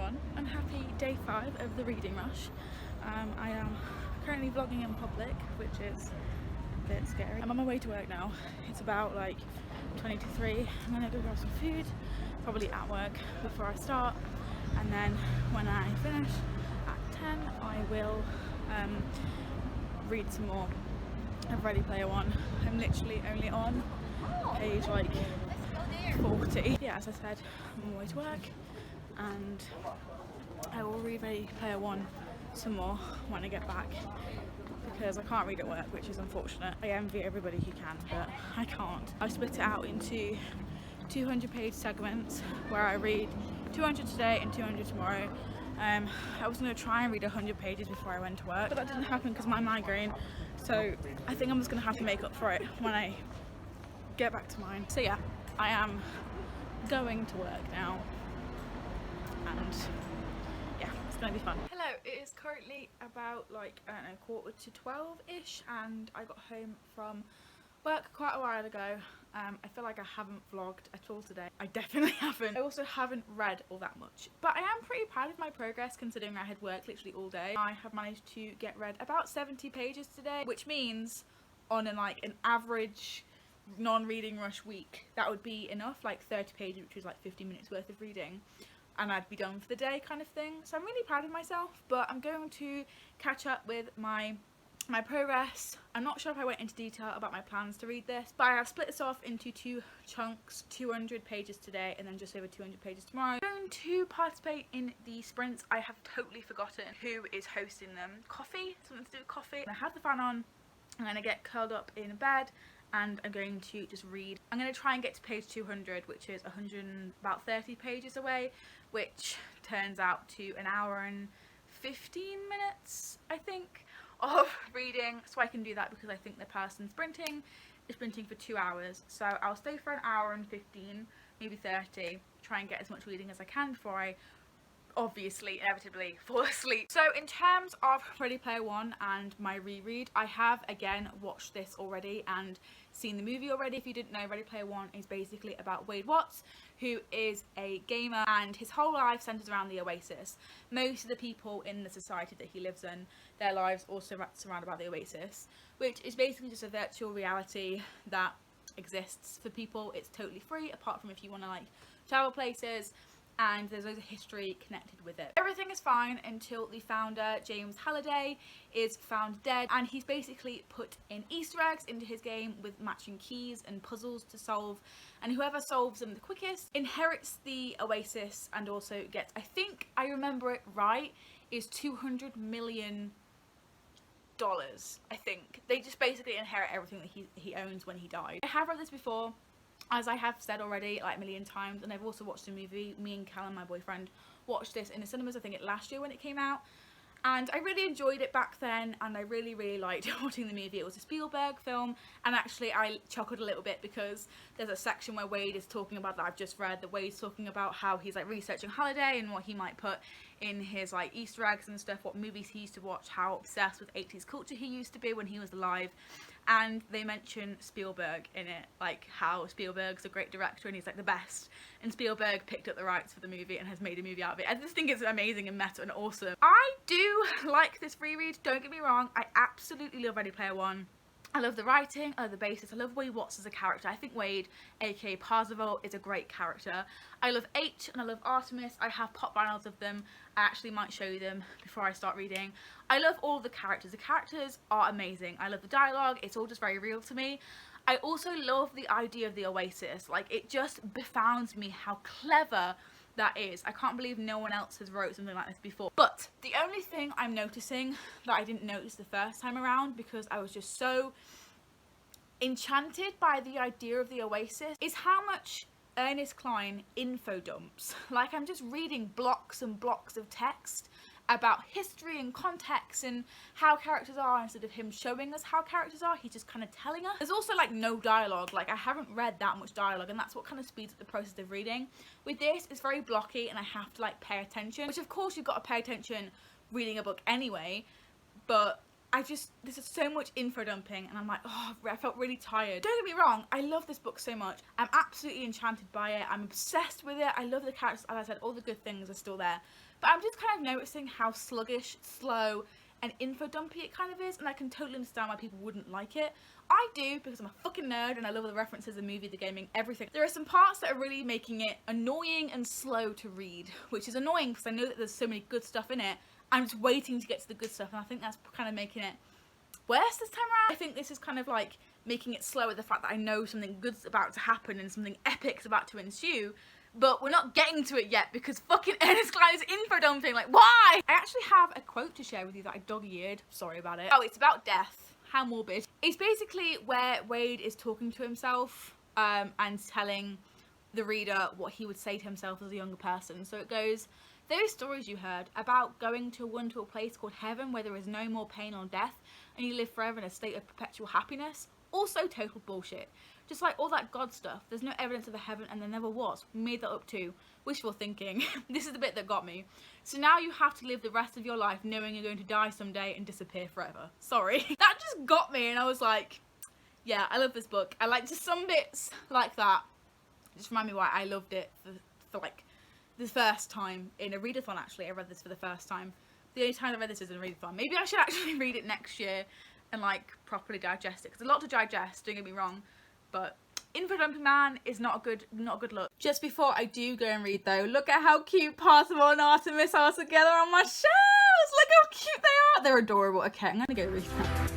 everyone, and happy day 5 of the reading rush. I am currently vlogging in public, which is a bit scary. I'm on my way to work now. It's about like 20 to 3. I'm gonna go grab some food, probably at work before I start, and then when I finish at 10 I will read some more of Ready Player One. I'm literally only on page like 40. Yeah, as I said, I'm on my way to work and I will read Ready Player One some more when I get back because I can't read at work, which is unfortunate. I envy everybody who can, but I can't. I split it out into 200-page segments where I read 200 today and 200 tomorrow. I was going to try and read 100 pages before I went to work, but that didn't happen because of my migraine, so I think I'm just going to have to make up for it when I get back to mine. So yeah, I am going to work now and yeah, it's going to be fun. Hello, it is currently about like, I don't know, quarter to 12-ish and I got home from work quite a while ago. I feel like I haven't vlogged at all today. I definitely haven't. I also haven't read all that much, but I am pretty proud of my progress considering I had worked literally all day. I have managed to get read about 70 pages today, which means on an average non-reading rush week that would be enough, like 30 pages, which was like 50 minutes worth of reading, and I'd be done for the day kind of thing. So I'm really proud of myself, but I'm going to catch up with my progress. I'm not sure if I went into detail about my plans to read this, but I have split this off into 2 chunks, 200 pages today and then just over 200 pages tomorrow. I'm going to participate in the sprints. I have totally forgotten who is hosting them. Coffee, something to do with coffee. I have the fan on, I'm gonna get curled up in bed and I'm going to just read. I'm going to try and get to page 200, which is about 30 pages away, which turns out to an hour and 15 minutes, I think, of reading. So I can do that because I think the person sprinting is sprinting for 2 hours. So I'll stay for an hour and 15, maybe 30, try and get as much reading as I can before I obviously inevitably fall asleep. So in terms of Ready Player One and my reread, I have again watched this already and seen the movie already. If you didn't know, Ready Player One is basically about Wade Watts, who is a gamer and his whole life centers around the Oasis. Most of the people in the society that he lives in, their lives also surround about the Oasis, which is basically just a virtual reality that exists for people. It's totally free apart from if you want to like travel places, and there's loads of history connected with it. Everything is fine until the founder, James Halliday, is found dead, and he's basically put in Easter eggs into his game with matching keys and puzzles to solve, and whoever solves them the quickest inherits the Oasis and also gets, I think I remember it right, is $200 million. I think. They just basically inherit everything that he owns when he died. I have read this before, as I have said already like a million times, and I've also watched the movie. Me and Callum, my boyfriend, watched this in the cinemas, I think last year when it came out, and I really enjoyed it back then, and I really liked watching the movie. It was a Spielberg film, and actually I chuckled a little bit because there's a section where Wade is talking about, that I've just read, that Wade's talking about how he's like researching Halliday and what he might put in his like Easter eggs and stuff, what movies he used to watch, how obsessed with 80s culture he used to be when he was alive. And they mention Spielberg in it, like how Spielberg's a great director and he's like the best, and Spielberg picked up the rights for the movie and has made a movie out of it. I just think it's amazing and meta and awesome. I do like this reread, don't get me wrong. I absolutely love Ready Player One. I love the writing, I love the basis, I love Wade Watts as a character. I think Wade, aka Parzival, is a great character. I love H and I love Artemis. I have pop vinyls of them. I actually might show you them before I start reading. I love all the characters. The characters are amazing. I love the dialogue, it's all just very real to me. I also love the idea of the Oasis. Like, it just befounds me how clever that is. I can't believe no one else has wrote something like this before. But the only thing I'm noticing that I didn't notice the first time around, because I was just so enchanted by the idea of the Oasis, is how much Ernest Cline info dumps. Like, I'm just reading blocks and blocks of text about history and context and how characters are, instead of him showing us how characters are, he's just kind of telling us. There's also like no dialogue. Like, I haven't read that much dialogue, and that's what kind of speeds up the process of reading. With this, it's very blocky and I have to like pay attention, which of course you've got to pay attention reading a book anyway, but This is so much info dumping, and I'm like, oh, I felt really tired. Don't get me wrong, I love this book so much. I'm absolutely enchanted by it. I'm obsessed with it. I love the characters. As I said, all the good things are still there. But I'm just kind of noticing how sluggish, slow, and info dumpy it kind of is, and I can totally understand why people wouldn't like it. I do, because I'm a fucking nerd and I love all the references, the movie, the gaming, everything. There are some parts that are really making it annoying and slow to read, which is annoying because I know that there's so many good stuff in it. I'm just waiting to get to the good stuff, and I think that's kind of making it worse this time around. I think this is kind of like making it slower, the fact that I know something good's about to happen and something epic's about to ensue, but we're not getting to it yet because fucking Ernest Cline is info dumping. Like, why? I actually have a quote to share with you that I dog-eared. Sorry about it. Oh, it's about death. How morbid. It's basically where Wade is talking to himself and telling the reader what he would say to himself as a younger person. So it goes, those stories you heard about going to a wonderful place called heaven where there is no more pain or death and you live forever in a state of perpetual happiness, also total bullshit. Just like all that God stuff, there's no evidence of a heaven and there never was. We made that up too. Wishful thinking. This is the bit that got me. So now you have to live the rest of your life knowing you're going to die someday and disappear forever. Sorry. That just got me, and I was like, yeah, I love this book. I like just some bits like that. Just remind me why I loved it for like the first time in a readathon. Actually, I read this for the first time. The only time I read this is in a readathon. Maybe I should actually read it next year and like properly digest it, because a lot to digest, don't get me wrong, but info dumping man is not a good look. Just before I do go and read though, look at how cute Parzival and Artemis are together on my shelves. Look how cute they are. They're adorable. Okay, I'm gonna go read them.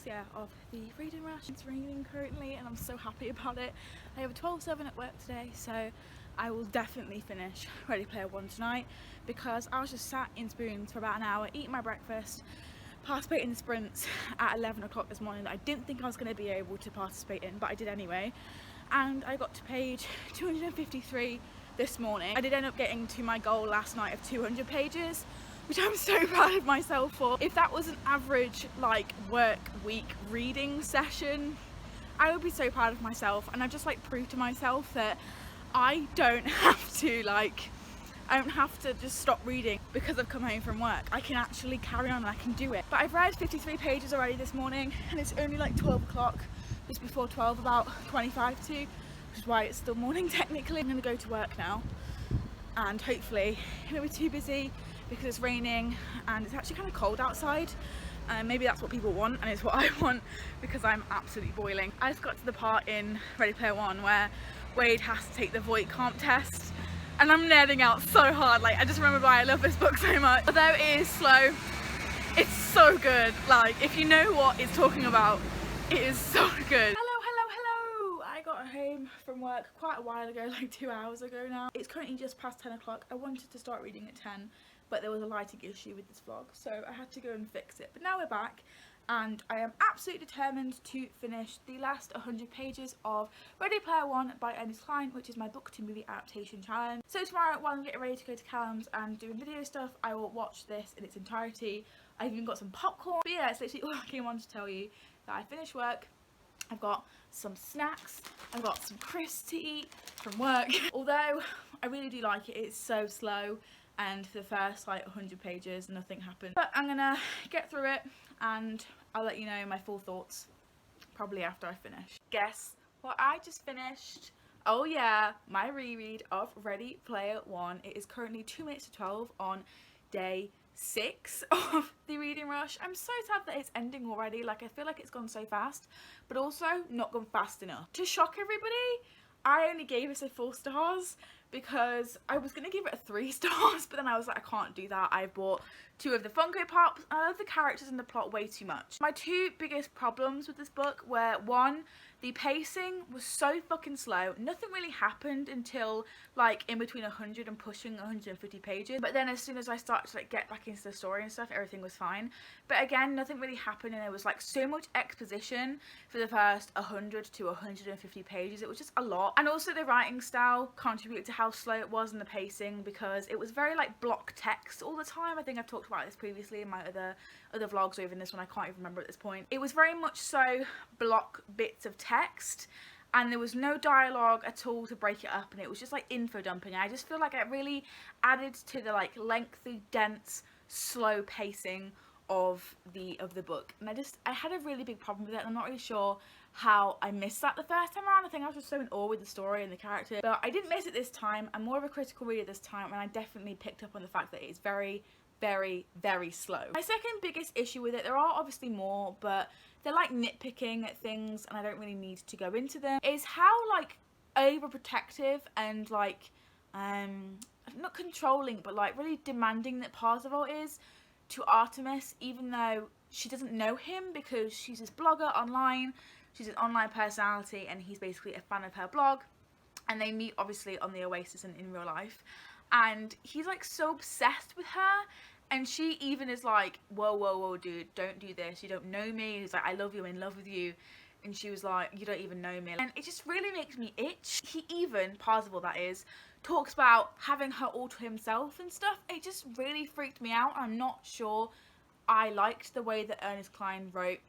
Yeah, of the reading rush. It's raining currently and I'm so happy about it. I have a 12/7 at work today, so I will definitely finish Ready Player One tonight, because I was just sat in Spoons for about an hour eating my breakfast, participating in sprints at 11 o'clock this morning that I didn't think I was going to be able to participate in, but I did anyway, and I got to page 253 this morning. I did end up getting to my goal last night of 200 pages, which I'm so proud of myself for. If that was an average like work week reading session, I would be so proud of myself, and I just like proved to myself that I don't have to just stop reading because I've come home from work. I can actually carry on and I can do it. But I've read 53 pages already this morning, and it's only like 12 o'clock, just before 12, about 25 to, which is why it's still morning technically. I'm gonna go to work now, and hopefully it won't be too busy because it's raining and it's actually kind of cold outside. Maybe that's what people want, and it's what I want because I'm absolutely boiling. I just got to the part in Ready Player One where Wade has to take the Voight comp test, and I'm nerding out so hard. Like, I just remembered why I love this book so much. Although it is slow, it's so good. Like, if you know what it's talking about, it is so good. Hello. I got home from work quite a while ago, like 2 hours ago now. It's currently just past 10 o'clock. I wanted to start reading at 10, but there was a lighting issue with this vlog, so I had to go and fix it. But now we're back, and I am absolutely determined to finish the last 100 pages of Ready Player One by Ernest Cline, which is my book to movie adaptation challenge. So tomorrow, while I'm getting ready to go to Callum's and doing video stuff, I will watch this in its entirety. I've even got some popcorn. But yeah, it's literally all I came on to tell you, that I finished work. I've got some snacks, I've got some crisps to eat from work. Although I really do like it, it's so slow, and for the first like 100 pages nothing happened. But I'm gonna get through it and I'll let you know my full thoughts probably after I finish. Guess what I just finished? Oh yeah, my reread of Ready Player One. It is currently 2 minutes to 12 on day 6 of the reading rush. I'm so sad that it's ending already. Like, I feel like it's gone so fast, but also not gone fast enough. To shock everybody, I only gave this a 4 stars because I was going to give it a 3 stars, but then I was like, I can't do that. I bought 2 of the Funko Pops. I love the characters and the plot way too much. My 2 biggest problems with this book were, 1, the pacing was so fucking slow. Nothing really happened until like in between 100 and pushing 150 pages. But then as soon as I started to like get back into the story and stuff, everything was fine. But again, nothing really happened, and there was like so much exposition for the first 100 to 150 pages. It was just a lot. And also the writing style contributed to how slow it was in the pacing, because it was very like block text all the time. I think I've talked about this previously in my other vlogs, or even this one, I can't even remember at this point. It was very much so block bits of text, and there was no dialogue at all to break it up, and it was just like info dumping. I just feel like it really added to the like lengthy, dense, slow pacing of the book, and I had a really big problem with it, and I'm not really sure how I missed that the first time around. I think I was just so in awe with the story and the character, but I didn't miss it this time. I'm more of a critical reader this time, and I definitely picked up on the fact that it's very, very, very slow. My second biggest issue with it, there are obviously more, but they're like nitpicking at things and I don't really need to go into them, is how like overprotective and like not controlling, but like really demanding that Parzival is to Artemis, even though she doesn't know him, because she's this blogger online, she's an online personality, and he's basically a fan of her blog, and they meet obviously on the Oasis and in real life, and he's like so obsessed with her. And she even is like, whoa, whoa, whoa, dude, don't do this. You don't know me. He's like, I love you, I'm in love with you. And she was like, you don't even know me. And it just really makes me itch. He even, Parzival that is, talks about having her all to himself and stuff. It just really freaked me out. I'm not sure I liked the way that Ernest Cline wrote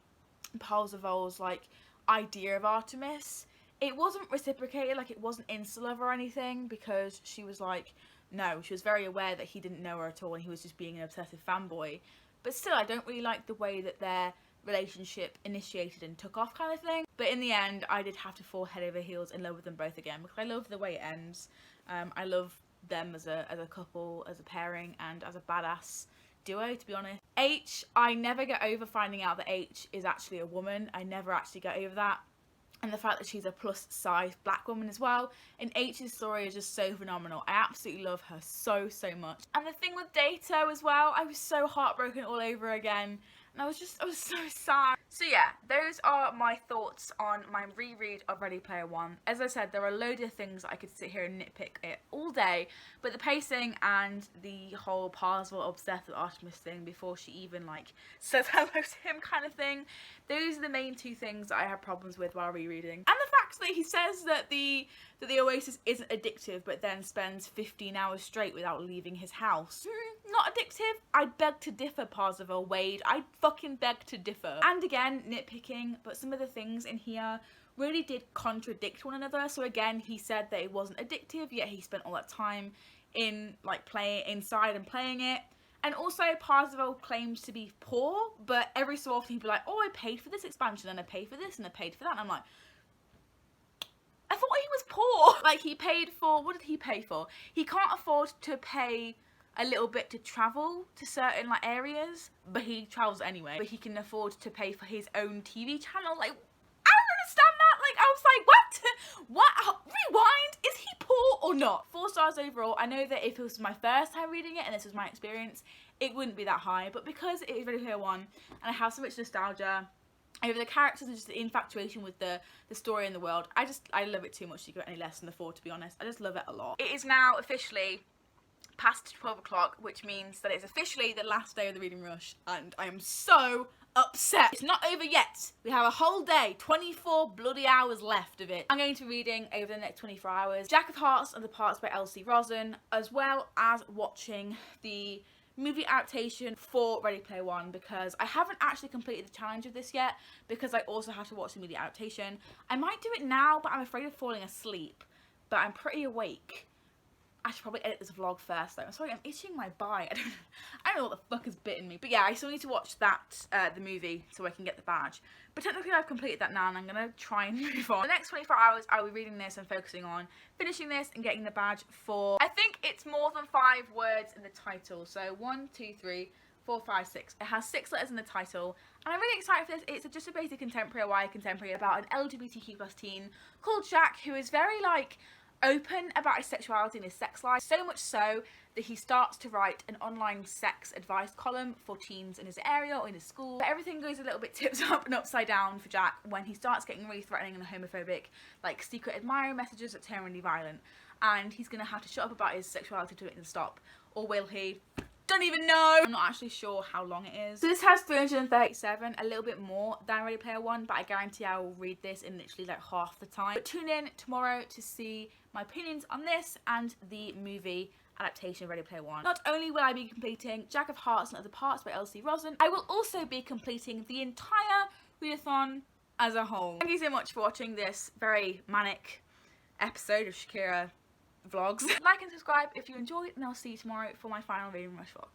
Parzival's like idea of Artemis. It wasn't reciprocated, like it wasn't insta-love or anything, because she was like, no, she was very aware that he didn't know her at all and he was just being an obsessive fanboy. But still, I don't really like the way that their relationship initiated and took off kind of thing. But in the end, I did have to fall head over heels in love with them both again, because I love the way it ends. I love them as a couple, as a pairing, and as a badass duo, to be honest. H, I never get over finding out that H is actually a woman. I never actually get over that. And the fact that she's a plus size black woman as well. And H's story is just so phenomenal. I absolutely love her so, so much. And the thing with Dato as well, I was so heartbroken all over again. And I was so sad. So yeah, those are my thoughts on my reread of Ready Player One. As I said, there are a load of things that I could sit here and nitpick it all day, but the pacing and the whole Parzival obsessed with Artemis thing before she even like says hello to him kind of thing, those are the main 2 things that I have problems with while rereading. And the fact that he says that the Oasis isn't addictive, but then spends 15 hours straight without leaving his house. Not addictive? I beg to differ, Parzival Wade. I fucking beg to differ. And again, nitpicking, but some of the things in here really did contradict one another. So again, he said that it wasn't addictive, yet he spent all that time in like playing inside and playing it. And also, Parzival claims to be poor, but every so often he'd be like, oh, I paid for this expansion, and I paid for this, and I paid for that. And I'm like, I thought he was poor. Like, he paid for, what did he pay for? He can't afford to pay a little bit to travel to certain like areas, but he travels anyway. But he can afford to pay for his own TV channel. Like, I don't understand that. Like, I was like, what? What? Rewind? Is he poor or not? 4 stars overall. I know that if it was my first time reading it and this was my experience, it wouldn't be that high. But because it is Ready Player One and I have so much nostalgia over the characters and just the infatuation with the story and the world, I love it too much to give it any less than the 4, to be honest. I just love it a lot. It is now officially past 12 o'clock, which means that it's officially the last day of the reading rush, and I am so upset. It's not over yet. We have a whole day, 24 bloody hours left of it. I'm going to be reading over the next 24 hours Jack of Hearts and the Parts by Elsie Rosen, as well as watching the movie adaptation for Ready Player One, because I haven't actually completed the challenge of this yet, because I also have to watch the movie adaptation. I might do it now, but I'm afraid of falling asleep, but I'm pretty awake. I should probably edit this vlog first though. I'm sorry, I'm itching my bite. I don't know what the fuck has bitten me. But yeah, I still need to watch that, the movie, so I can get the badge. But technically I've completed that now, and I'm going to try and move on. The next 24 hours I'll be reading this and focusing on finishing this and getting the badge for, I think it's more than 5 words in the title. So 1, 2, 3, 4, 5, 6. It has 6 letters in the title, and I'm really excited for this. It's just a basic contemporary, YA contemporary about an LGBTQ+ teen called Jack, who is very like open about his sexuality and his sex life, so much so that he starts to write an online sex advice column for teens in his area or in his school. But everything goes a little bit tips up and upside down for Jack when he starts getting really threatening and homophobic, like secret admirer messages that turn really violent, and he's gonna have to shut up about his sexuality to it and stop. Or will he? Don't even know. I'm not actually sure how long it is. So this has 337, a little bit more than Ready Player One, but I guarantee I will read this in literally like half the time. But tune in tomorrow to see my opinions on this and the movie adaptation of Ready Player One. Not only will I be completing Jack of Hearts and Other Parts by Elsie Rosen, I will also be completing the entire readathon as a whole. Thank you so much for watching this very manic episode of Shakira vlogs. Like and subscribe if you enjoyed, and I'll see you tomorrow for my final reading rush vlog.